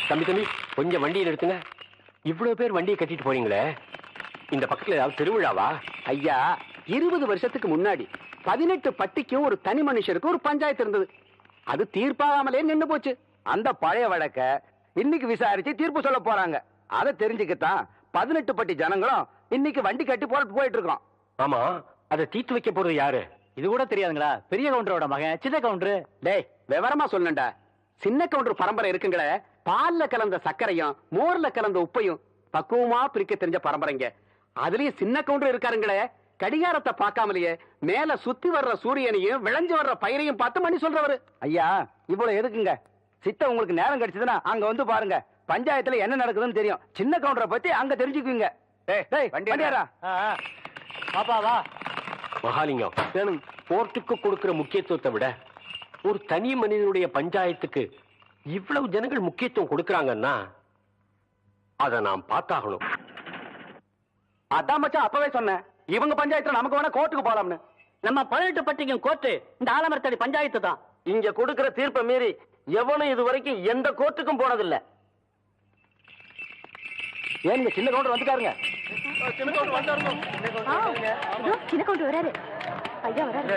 தம்பி தம்பி கொஞ்சம் வண்டியை நிறுத்துங்க. இவ்வளவு பேர் வண்டியை கட்டிட்டு போறீங்களே, இந்த பக்கத்துல ஏதாவது திருவிழாவா? ஐயா, 20 வருஷத்துக்கு முன்னாடி 18 பட்டிக்கும் ஒரு தனி மனுஷருக்கு ஒரு பஞ்சாயத்து இருந்தது. அது தீர்ப்பாகாமலே நின்னு போச்சு. அந்த பழைய வழக்க இன்னைக்கு விசாரிச்சு தீர்ப்பு சொல்ல போறாங்க. அதை தெரிஞ்சுக்கத்தான் 18 பட்டி ஜனங்களும் இன்னைக்கு வண்டி கட்டி போயிட்டு இருக்கோம். ஆமா, அதை தீர்த்து வைக்க போறது யாரு? இது கூட தெரியாதுங்களா? பெரிய கவுண்டரோட மகன் சின்ன கவுண்டரு. டேய், விவரமா சொல்லண்டா. சின்ன கவுண்டர் பரம்பரை இருக்குங்களே, பால்ல கலந்த சர்க்கரையும் மோர்ல கலந்த உப்பையும் பக்குவமா பிரிக்க தெரிஞ்ச பரம்பரைங்க. அதுலயும் சின்ன கவுண்டர் இருக்காருங்களே, கடிகாரத்தை பார்க்காமலேயே மேல சுத்தி வர்ற சூரியனையும் விளைஞ்சு வர்ற பயிரையும் பார்த்து மணி சொல்றவரு. ஐயா, இவ்வளவு எதுக்குங்க? சித்த உங்களுக்கு நேரம் கிடைச்சதுன்னா அங்க வந்து பாருங்க. பஞ்சாயத்துல என்ன நடக்குதுன்னு தெரியும். சின்ன கவுண்டரை பத்தி அங்க தெரிஞ்சுக்குவீங்க. பாப்பாவா மகாலிங்கம், கோர்ட்டுக்கு கொடுக்கிற முக்கியத்துவத்தை விட ஒரு தனி மனிதனுடைய பஞ்சாயத்துக்கு இவ்வளவு ஜனங்கள் முக்கியத்துவம் கொடுக்கறாங்கன்னா அதை நாம் பார்த்தாகணும். அதான் மச்சான் அப்பவே சொன்னேன், இவங்க பஞ்சாயத்துல நமக்கு வேணா கோர்ட்டுக்கு போலாம்னு. நம்ம 18 பட்டிக்கும் கோர்ட்டு இந்த ஆலமரத்தடி பஞ்சாயத்து தான். இங்க கொடுக்கிற தீர்ப்பை மீறி எவனும் இது வரைக்கும் எந்த கோர்ட்டுக்கும் போனதில்லை. ஏன் சின்ன கவுண்டர் வந்துட்டாருங்க. சின்ன கவுண்டர் வராரு. ஐயா வராரு.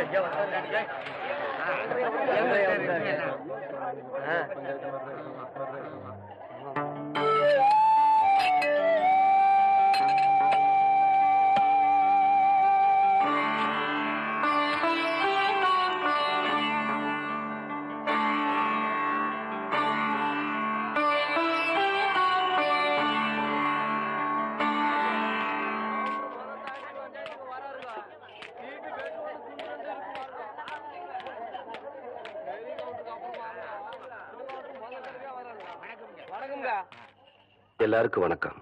எல்லாருக்கும் வணக்கம்.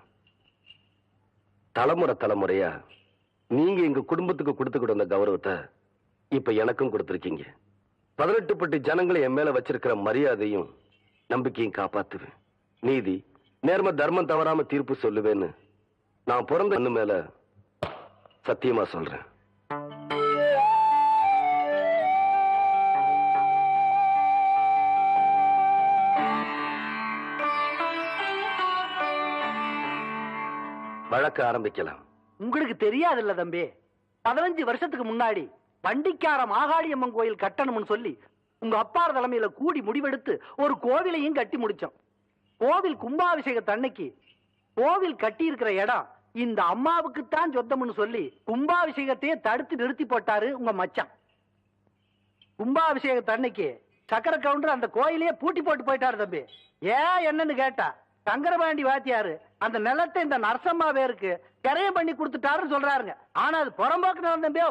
தலைமுறையா நீங்க எங்க குடும்பத்துக்கு கொடுத்துக்கிட்டு வந்த கௌரவத்தை இப்ப எனக்கும் கொடுத்திருக்கீங்க. 18 பட்டி ஜனங்களை என் மேல வச்சிருக்கிற மரியாதையும் நம்பிக்கையும் காப்பாத்துவேன். நீதி நேர்ம தர்மம் தவறாம தீர்ப்பு சொல்லுவேன்னு நான் பிறந்த அண்ணு மேல சத்தியமா சொல்றேன். வழக்க ஆரம்பிக்கலாம். உங்களுக்கு தெரியாது இல்ல தம்பி, 15 வருஷத்துக்கு முன்னாடி வண்டிக்கார மாகாளியம்மன் கோயில் கட்டணும்னு சொல்லி உங்க அப்பா தலைமையில கூடி முடிவெடுத்து ஒரு கோவிலையும் கட்டி முடிச்சோம். கோவில் கும்பாபிஷேகத்தன்னைக்கு கோவில் கட்டி இருக்கிற இடம் இந்த அம்மாவுக்கு தான் சொந்தம்னு சொல்லி கும்பாபிஷேகத்தையே தடுத்து நிறுத்தி போட்டாரு உங்க மச்சான். கும்பாபிஷேகத்தன்னைக்கு சக்கர கவுண்டர் அந்த கோயிலையே பூட்டி போட்டு போயிட்டாரு தம்பி. ஏன் என்னன்னு கேட்டா, சங்கரபாண்டி வாத்தியாரு அந்த நிலத்தை இந்த நரசம்மா பேருக்கு கரையம் பண்ணி கொடுத்துட்டாருன்னு சொல்றாருங்க. ஆனா அது புறம்போக்கு நிலம் தம்பியோ.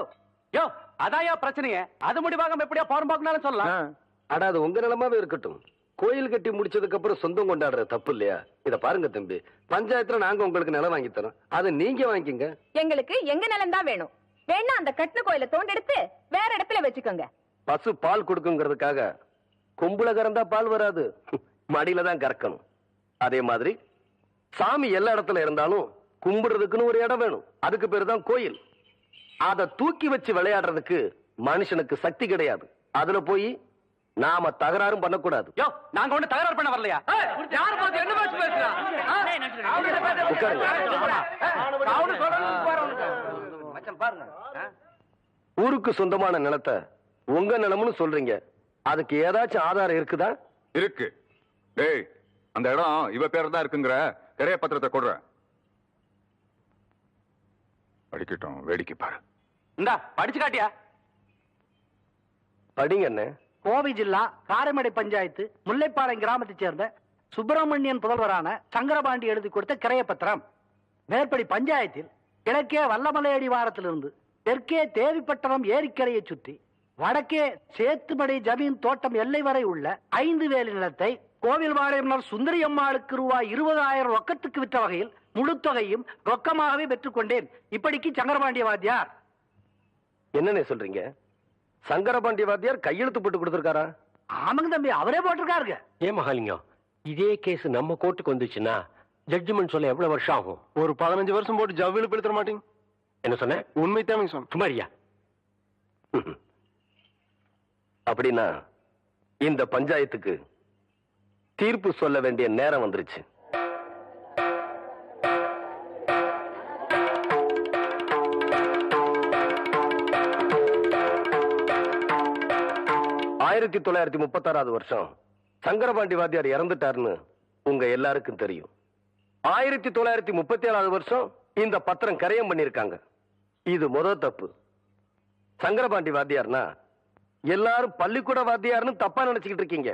யோ, அதாயா பிரச்சனையே. அது முடிவாக எப்படியா புறம்போக்குனாலும் சொல்லலாம். ஆனா அது உங்க நிலமாவே இருக்கட்டும். கோயில் கட்டி முடிச்சதுக்கு அப்புறம் சொந்தம் கொண்டாடுற தப்பு இல்லையா? இத பாருங்க தம்பி, பஞ்சாயத்துல நாங்க உங்களுக்கு நிலம் வாங்கி தரோம், அதை நீங்க வாங்கிக்கங்க. எங்களுக்கு எங்க நிலம் தான் வேணும். வேணா அந்த கட்டின கோயில தோண்டெடுத்து வேற இடத்துல வச்சுக்கோங்க. பசு பால் கொடுக்குங்கிறதுக்காக கொம்புல கறந்தா பால் வராது, மடியில தான் கறக்கணும். அதே மாதிரி சாமி எல்லா இடத்துல இருந்தாலும் கும்பிடுறதுக்குன்னு ஒரு இடம் வேணும். அதுக்கு பேரு தான் கோயில். அதை தூக்கி வச்சு விளையாடுறதுக்கு மனுஷனுக்கு சக்தி கிடையாது. அதுல போய் நாம தகராறும் பண்ணக்கூடாது. யோ, நாங்க ஒண்ணு தகராறு பண்ண வரலையா? யாரு பார்த்து என்ன பேச்சு பேசுறா? ஊருக்கு சொந்தமான நிலத்தை உங்க நிலம்னு சொல்றீங்க, அதுக்கு ஏதாச்சும் ஆதாரம் இருக்குதா? இருக்கு. டேய், அந்த இடம் இவ பேர் தான் இருக்குங்கிற கிரைய பத்திரத்தை கொடுற. படிக்கட்டும், வேடிக்கை பாரு. இந்தா படிச்சு காட்டியா? படிங்க என்ன. கோவை ஜில்லா காரைமடை பஞ்சாயத்து முல்லைப்பாளையம் கிராமத்தை சேர்ந்த சுப்பிரமணியன் புதல்வரான சங்கரபாண்டி எழுதி கொடுத்த கிரைய பத்திரம். மேற்படி பஞ்சாயத்தில் கிழக்கே வல்லமலை அடிவாரத்திலிருந்து தெற்கே தேவிப்பட்டணம் ஏரிக்கரையை சுற்றி வடக்கே சேத்துமடை ஜமீன் தோட்டம் எல்லை வரை உள்ள 5 வேலி நிலத்தை கோவில் வாழையம்மாள் சுந்தரி அம்மாளுக்கு ரூபாய் 20,000 ரொக்கத்துக்கு விற்ற வகையில் முழு தொகையும் ரொக்கமாகவே பெற்றுக்கொண்டேன். இப்படிக்கு சங்கரபாண்டிய வாத்தியார். என்னன்னு சொல்றீங்க? சங்கரபாண்டிய வாத்தியார் கையெழுத்து போட்டு கொடுத்திருக்காரா? ஆமாங்க தம்பி, அவரே போட்டிருக்காருங்க. ஏன் மகாலிங்கம், இதே கேஸ் நம்ம கோர்ட்டுக்கு வந்துச்சுன்னா ஜட்ஜ்மெண்ட் சொல்ல எவ்வளவு வருஷம் ஆகும்? ஒரு 15 வருஷம் போட்டு ஜவ்வில பெடுத்துற மாட்டீங்க. என்ன சொன்ன? உண்மை தான் சொன்ன. சுமாரியா? அப்படின்னா இந்த பஞ்சாயத்துக்கு தீர்ப்பு சொல்ல வேண்டிய நேரம் வந்துருச்சு. ஆயிரத்தி 1936 வருஷம் சங்கரபாண்டி வாத்தியார் இறந்துட்டாருன்னு உங்க எல்லாருக்கும் தெரியும். 1937 வருஷம் இந்த பத்திரம் கரையம் பண்ணிருக்காங்க. இது முதல் தப்பு. சங்கரபாண்டி வாத்தியார்னா எல்லாரும் பள்ளிக்கூட வாத்தியார்னு தப்பா நினைச்சுக்கிட்டு இருக்கீங்க.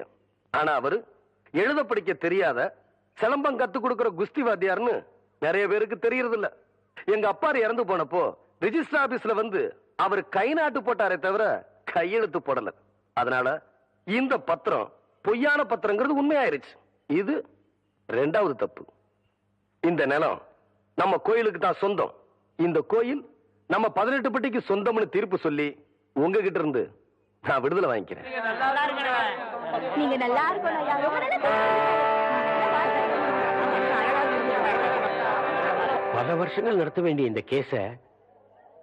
ஆனா அவரு எழுத படிக்க தெரியாத சிலம்பம் கத்து கொடுக்கிற குஸ்தி வாத்தியார்னு நிறைய பேருக்கு தெரியறது இல்ல. எங்க அப்பாரு இறந்து போனப்போ ரிஜிஸ்டர் ஆபீஸ்ல வந்து அவர் கை நாட்டு போட்டாரே தவிர கையெழுத்து போடல. அதனால இந்த பத்திரம் பொய்யான பத்திரங்கிறது உண்மையாயிருச்சு. இது ரெண்டாவது தப்பு. இந்த நிலம் நம்ம கோயிலுக்கு தான் சொந்தம். இந்த கோயில் நம்ம 18 பட்டிக்கு சொந்தம்னு தீர்ப்பு சொல்லி உங்ககிட்ட இருந்து நான் விடுதலை வாங்கிக்கிறேன். நீங்க நல்லா பல வருஷங்கள் நடத்த வேண்டிய இந்த கேஸ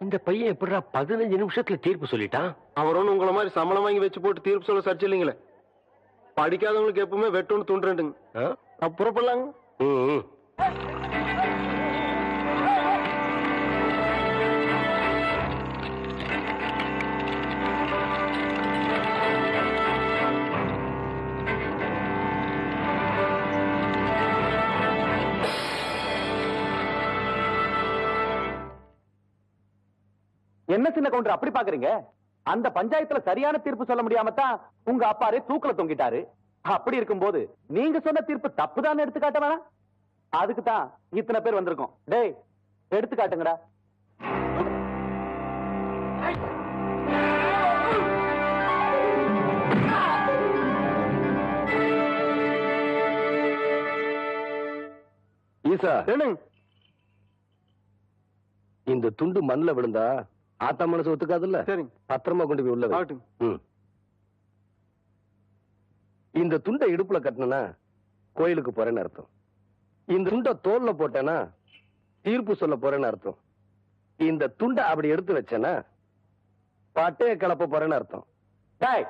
இந்த பையன் எப்படிடா 15 நிமிஷத்துல தீர்ப்பு சொல்லிட்டான்? அவர் ஒன்றும் உங்களை மாதிரி சம்பளம் வாங்கி வச்சு போட்டு தீர்ப்பு சொல்ல சர்ச்சை இல்லைங்களே. படிக்காதவங்களுக்கு எப்பவுமே வெட்டொன்னு தூண்டுறேன்டுங்க. புறப்படலாங்க. என்ன சின்ன கவுண்டர் அப்படி பாக்குறீங்க? அந்த பஞ்சாயத்துல சரியான தீர்ப்பு சொல்ல முடியாம தான் உங்க அப்பாரே தூக்குல தொங்கிட்டாரு. அப்படி இருக்கும்போது நீங்க சொன்ன தீர்ப்பு தப்புதான் எடுத்து காட்ட வேணாம். அதுக்கு தான் இத்தனை பேர் வந்திருக்கோம். டேய் எடுத்து காட்டுங்கடா. ஈசா, இந்த துண்டு மண்ணில் விழுந்தா ஆத்தா மனசு ஒத்துக்காதுல்ல. சரி, பத்திரமா கொண்டு போய் உள்ள வை. இந்த துண்டை இடுப்புல கட்டினா கோயிலுக்கு போறேன்னு அர்த்தம். இந்த துண்டை தோல்ல போட்டேன்னா தீர்ப்பு சொல்ல போறேன்னு அர்த்தம். இந்த துண்டை அப்படி எடுத்து வச்சேன்னா பாட்டே கிளப்ப போறேன்னு அர்த்தம். டேய்,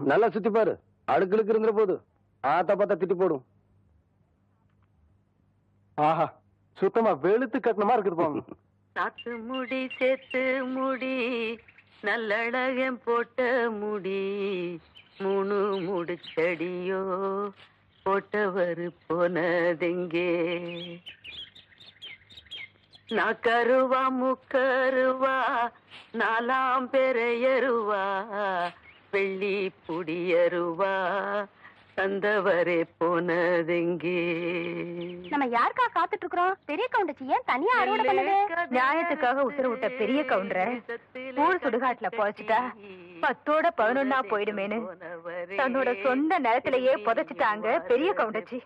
நல்லா சுத்தி பாரு. அடுக்களுக்கு இருந்துற போது ஆத்தா பார்த்தா திட்டி போடும். ஆஹா, சுத்தமா வெளுத்து கட்டணமா இருக்குது போங்க. நாத்து முடி சேத்து முடி நல்லழகம் போட்ட முடி 3 முடிச்சடியோ போட்டவர் போனதெங்கே. நான் கருவா முக்கருவா 4ஆம் பெறையருவா வெள்ளி புடியருவா தந்தவரே போனதெங்கே. நம்ம யாருக்கா காத்துட்டு இருக்கிறோம்? பெரிய கவுண்டச்சி ஏன் தனியா அறுவடை பண்ணுது? நியாயத்துக்காக உத்தரவிட்ட பெரிய கவுண்டரை ஊர் சுடுகாட்டுல புதைச்சிட்டா 10ஓட 11ஆ போயிடுமேனு தன்னோட சொந்த நிலத்திலேயே புதைச்சிட்டாங்க பெரிய கவுண்டச்சி.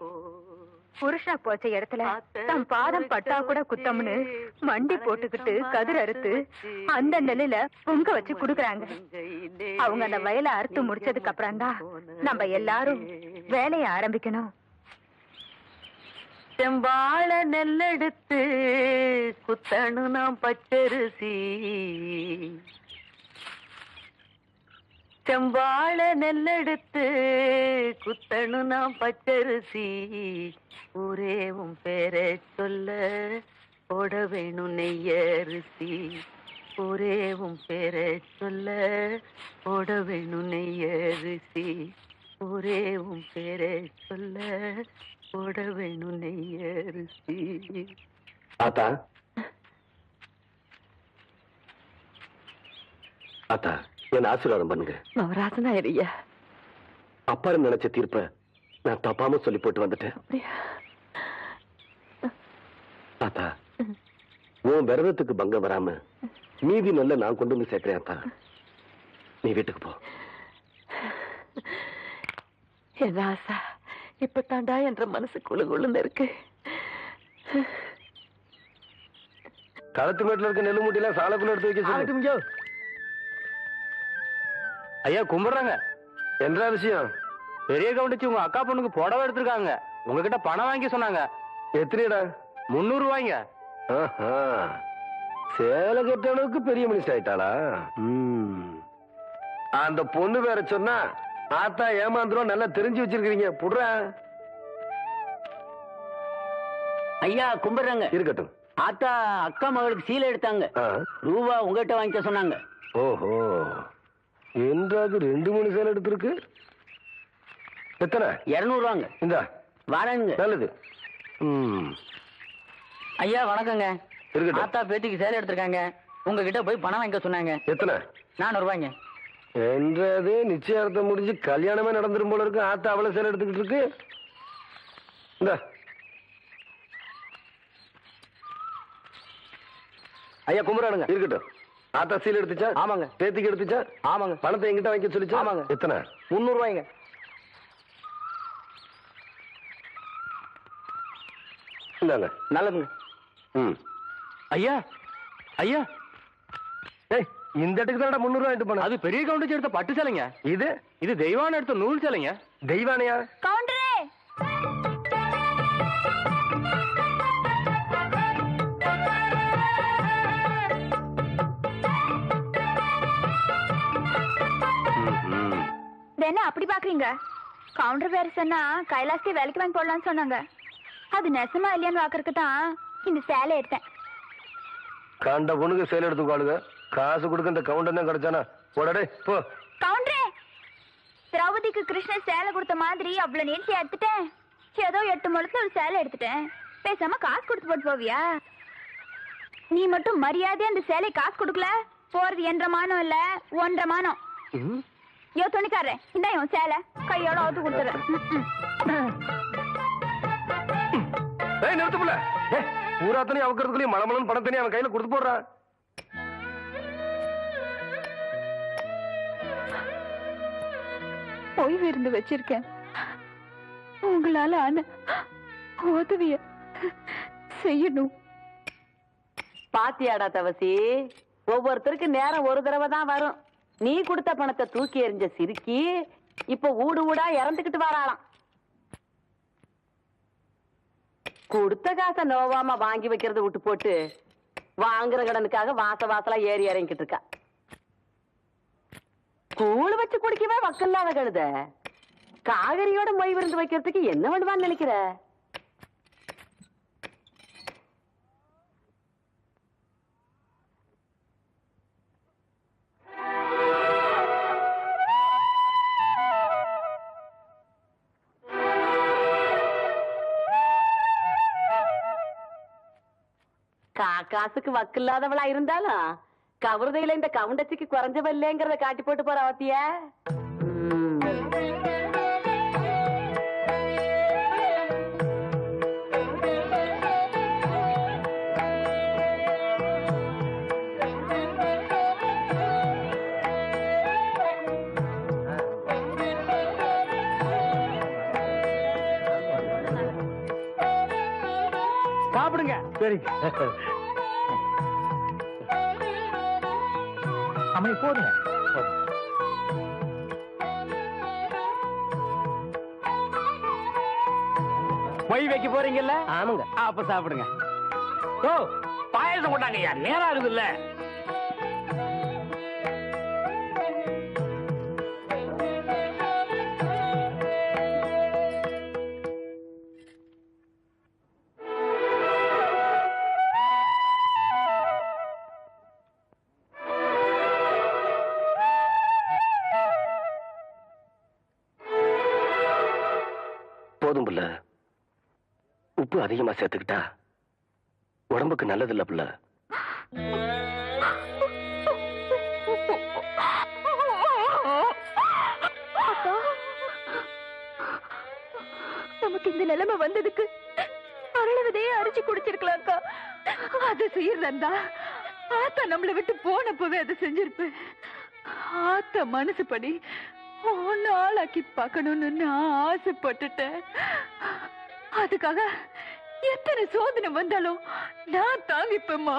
புருஷா போச்ச இடத்துல தம் பாதம் பட்டா கூட குத்தம்னு மண்டி போட்டுக்கிட்டு கதிர் அறுத்து அந்த நிலையில பொங்க வச்சு குடுக்கறாங்க. அவங்க அந்த வயலை அறுத்து முடிச்சதுக்கு அப்புறம் தான் நம்ம எல்லாரும் வேலையை ஆரம்பிக்கணும். செம்பாழ நெல்லெடுத்து குத்தணும் நாம் பச்சரிசி. செம்பாழ நெல்லெடுத்து குத்தணும் நாம் பச்சரிசி. ஊரே உன் பேரை சொல்ல போட வேணும் நெய்யரிசி. ஊரே உன் பேரை சொல்ல போட வேணும் நெய்யரிசி. ஊரே உன் பேரை சொல்ல போட வேணும் நெய்யரிசி. ஆத்தா, ஆத்தா என்ன ஆசீர்வாதம் பண்ணுங்க. நவராசனா ஐயா, அப்பா நினைச்ச தீர்ப்ப நான் தப்பாம சொல்லி போட்டு வந்துட்டேன். ஆத்தா, உன் விரதத்துக்கு பங்கம் வராம மீதி நல்ல நான் கொண்டு வந்து சேர்க்கிறேன். ஆத்தா, நீ வீட்டுக்கு போ. என் ஆசா இப்ப தாண்டா என்ற மனசு குழுகுழுன்னு இருக்கு. களத்து மேட்டுல இருக்க நெல்லு மூட்டையில சாலக்குள்ள எடுத்து வைக்க சொல்லு. ஐயா கும்பிடுறாங்க. என்ன விஷயம்? பெரிய கவுண்டச்சி உங்க அக்கா பொண்ணுக்கு புடவை எடுத்திருக்காங்க. உங்ககிட்ட பணம் வாங்கி சொன்னாங்க. எத்தனைடா? 300 ரூபாய்ங்க. சேலை கட்ட அளவுக்கு பெரிய மனுஷன் ஆயிட்டாளா? அந்த பொண்ணு வேற சொன்னா ஆத்தா ஏமாந்துரும். நல்லா தெரிஞ்சு வச்சிருக்கீங்க. புடுறா. ஐயா கும்பிடுறாங்க. இருக்கட்டும். ஆத்தா அக்கா மகளுக்கு சீலை எடுத்தாங்க. ரூபா உங்ககிட்ட வாங்கிக்க சொன்னாங்க. ஓஹோ, என்றாவது 2-3 சேலை எடுத்திருக்கு. எத்தனை? 200 ரூபாங்க. இந்த வரேங்க. நல்லது. ஐயா வணக்கங்க. இருக்கட்டும். ஆத்தா பேத்திக்கு சேலை எடுத்திருக்காங்க. உங்ககிட்ட போய் பணம் வாங்கிக்க சொன்னாங்க. எத்தனை? 400 ரூபாய்ங்க. என்றது நிச்சயார்த்தம் முடிஞ்சு கல்யாணமே நடந்துரும் போல இருக்கு. ஆத்தா அவ்வளவு சேலை எடுத்துக்கிட்டு இருக்கு. இந்த ஐயா கும்பிடுறானுங்க. இருக்கட்டும். ஆத்தா சீல் எடுத்துச்சா? ஆமாங்க. பேத்திக்கு எடுத்துச்சா? ஆமாங்க. பணத்தை எங்கிட்ட வாங்கி சொல்லிச்சா? ஆமாங்க. எத்தனை? 300 ரூபாய்ங்க. இந்தாங்க. நல்லதுங்க. ஐயா ஐயா, ஏய், இந்த இடத்துக்கு தானடா 300 ரூபாய் போன. அது பெரிய கவுண்டர் எடுத்த பட்டு சேலைங்க. இது இது தெய்வான எடுத்த நூல் சேலைங்க. தெய்வானையா? கவுண்டரே, என்ன அப்படி பாக்குறீங்க? கவுண்டர் வேற சொன்னா கைலாசே வேலைக்கு வாங்கி போடலாம்னு சொன்னாங்க. அது நெசமா இல்லையான்னு பாக்குறதுக்கு தான் இந்த சேலை எடுத்தேன். கண்ட பொண்ணுக்கு சேலை எடுத்துக்காளுங்க. காசு கொடுக்க இந்த கவுண்டர் தான் கிடைச்சானா? போடடே போ. கவுண்டரே, திரௌபதிக்கு கிருஷ்ணன் சேலை கொடுத்த மாதிரி அவ்வளவு நீட்சியா எடுத்துட்டேன். ஏதோ 8 முழத்துல ஒரு சேலை எடுத்துட்டேன். பேசாம காசு கொடுத்து போட்டு போவியா? நீ மட்டும் மரியாதையா அந்த சேலை காசு கொடுக்கல, போறது 1.5 மானம் இல்ல 1.5 மானம். யோ துணிக்காரே, இந்த இவன் சேலை கையோட அவுத்து கொடுத்துறேன். நிறுத்துப்புல. பூராத்தனையும் அவுக்கிறதுக்குள்ளேயும் மலமலன் பணத்தனையும் அவன் கையில கொடுத்து போடுறா. ஓய்வு இருந்து வச்சிருக்கேன். உங்களால ஆன உதவிய செய்யணும். பாத்தியாடா தவசி, ஒவ்வொருத்தருக்கு நேரம் ஒரு தடவை தான் வரும். நீ கொடுத்த பணத்தை தூக்கி எறிஞ்ச சிரிக்கி இப்ப ஊடு ஊடா இறந்துகிட்டு வராளாம். கொடுத்த காசை நோவாம வாங்கி வைக்கிறத விட்டு போட்டு வாங்குற கடனுக்காக வாசலா ஏறி இறங்கிட்டு இருக்கா. கூழ் வச்சு குடிக்கவே வக்கல்லாத கழுத காகரியோட மொய் விருந்து வைக்கிறதுக்கு என்ன பண்ணுவான்னு நினைக்கிற? காசுக்கு வக்கில்லாதவளா இருந்தாலும் கவருதையில இந்த கவுண்டச்சிக்கு குறைஞ்சவில்லைங்கிறத காட்டி போட்டு போற அவத்திய. சாப்பிடுங்க. சரி அம்மனி போடுங்க. மொய் வைக்க போறீங்கல்ல? ஆமாங்க. அப்ப சாப்பிடுங்க. ஓ, பாயசம் கொண்டாங்க. நேரம் ஆகுது இல்ல? போதும் புள்ள. உப்பு அதிகமா சேர்த்துக்கிட்டா உடம்புக்கு நல்லது இல்ல புள்ள. நமக்கு இந்த நிலைமை வந்ததுக்கு அரளவதையே அரிச்சு குடிச்சிருக்கலாம் அக்கா. அது செய்யறதா ஆத்தா நம்மளை விட்டு போனப்பவே அதை செஞ்சிருப்பேன். ஆத்தா மனசுப்படி ஒன்னு ஆளாக்கி பார்க்கணும்னு நான் ஆசைப்பட்டுட்டேன். அதுக்காக எத்தனை சோதனை வந்தாலும் நான் தாங்கிப்பேம்மா.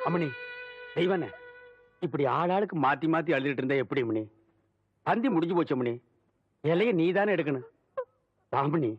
அம்மணி, தெய்வானே, இப்படி ஆளாளுக்கு மாத்தி மாத்தி அழுதுட்டு இருந்தா எப்படி அம்மணி? பந்தி முடிஞ்சு போச்சு அம்மணி. இலைய நீ தானே எடுக்கணும். பாம்பணி